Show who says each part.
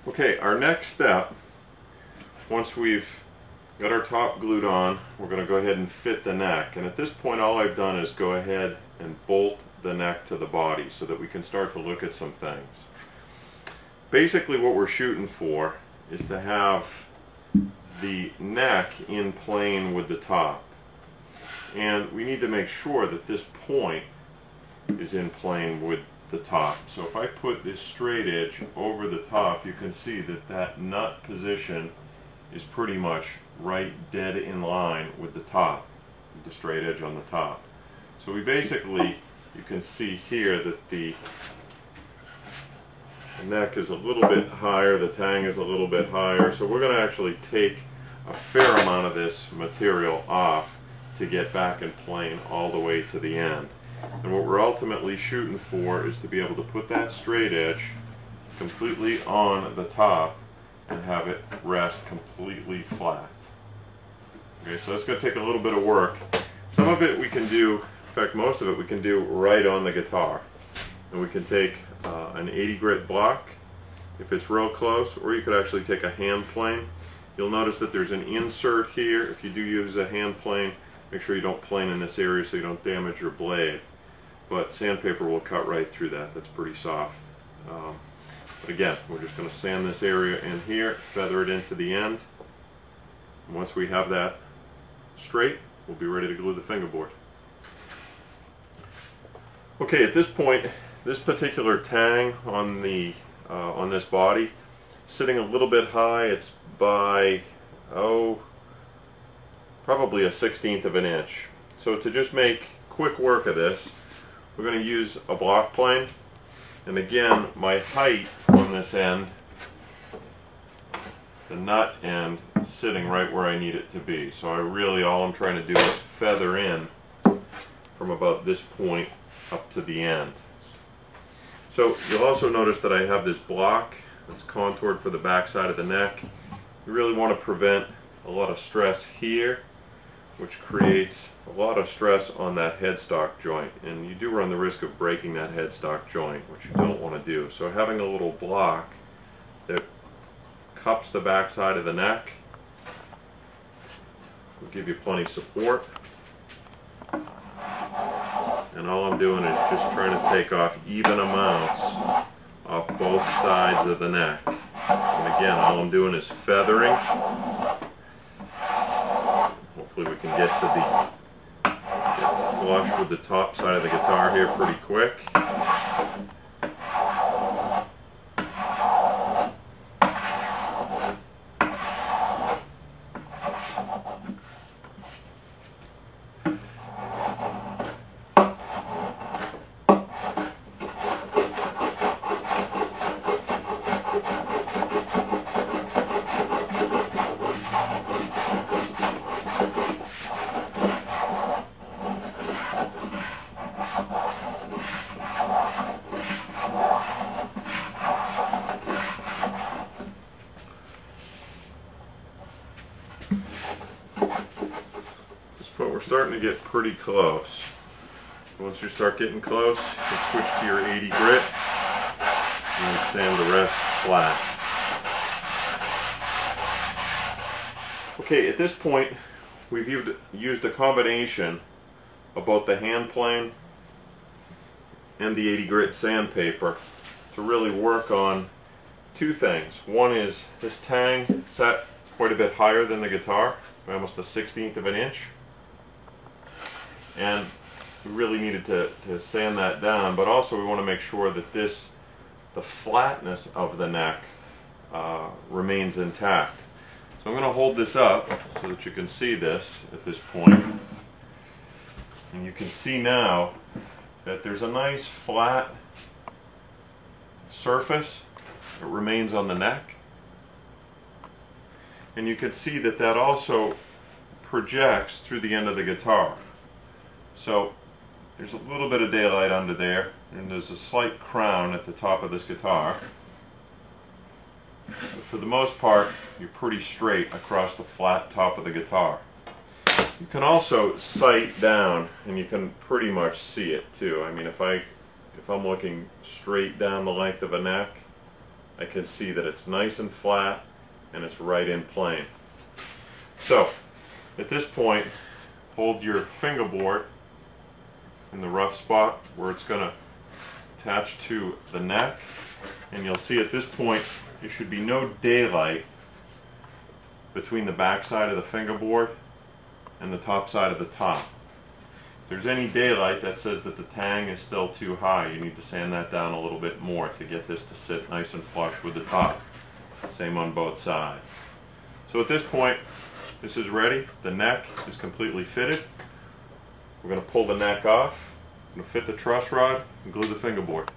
Speaker 1: Okay, our next step, once we've got our top glued on, we're going to go ahead and fit the neck. And at this point all I've done is go ahead and bolt the neck to the body so that we can start to look at some things. Basically what we're shooting for is to have the neck in plane with the top. And we need to make sure that this point is in plane with the top. So if I put this straight edge over the top, you can see that that nut position is pretty much right dead in line with the top, with the straight edge on the top. So we basically, you can see here that the neck is a little bit higher, the tang is a little bit higher, so we're going to actually take a fair amount of this material off to get back in plane all the way to the end. And what we're ultimately shooting for is to be able to put that straight edge completely on the top and have it rest completely flat. Okay, so that's going to take a little bit of work. Some of it we can do, in fact most of it we can do right on the guitar. And we can take an 80 grit block if it's real close, or you could actually take a hand plane. You'll notice that there's an insert here. If you do use a hand plane, make sure you don't plane in this area so you don't damage your blade. But sandpaper will cut right through that. That's pretty soft. But again, we're just going to sand this area in here, feather it into the end. And once we have that straight, we'll be ready to glue the fingerboard. Okay, at this point, this particular tang on the on this body, sitting a little bit high. It's by probably a 1/16 of an inch. So to just make quick work of this, we're going to use a block plane, and again my height on this end, the nut end, is sitting right where I need it to be. So all I'm trying to do is feather in from about this point up to the end. So you'll also notice that I have this block that's contoured for the back side of the neck. You really want to prevent a lot of stress here, which creates a lot of stress on that headstock joint, and you do run the risk of breaking that headstock joint, which you don't want to do. So having a little block that cups the back side of the neck will give you plenty of support. And all I'm doing is just trying to take off even amounts off both sides of the neck. And again, all I'm doing is feathering. Hopefully we can get flush with the top side of the guitar here pretty quick. But we're starting to get pretty close. Once you start getting close, you switch to your 80 grit and then sand the rest flat. Okay, at this point we've used a combination of both the hand plane and the 80 grit sandpaper to really work on two things. One is this tang sat quite a bit higher than the guitar, by almost a 1/16 of an inch. And we really needed to sand that down, but also we want to make sure that the flatness of the neck remains intact. So I'm going to hold this up so that you can see this at this point. And you can see now that there's a nice flat surface that remains on the neck. And you can see that that also projects through the end of the guitar. So there's a little bit of daylight under there, and there's a slight crown at the top of this guitar. But for the most part, you're pretty straight across the flat top of the guitar. You can also sight down, and you can pretty much see it too. I mean, if I'm looking straight down the length of a neck, I can see that it's nice and flat and it's right in plane. So at this point, hold your fingerboard in the rough spot where it's going to attach to the neck, and you'll see at this point there should be no daylight between the back side of the fingerboard and the top side of the top. If there's any daylight, that says that the tang is still too high. You need to sand that down a little bit more to get this to sit nice and flush with the top. Same on both sides. So at this point, this is ready. The neck is completely fitted. We're going to pull the neck off, I'm going to fit the truss rod and glue the fingerboard.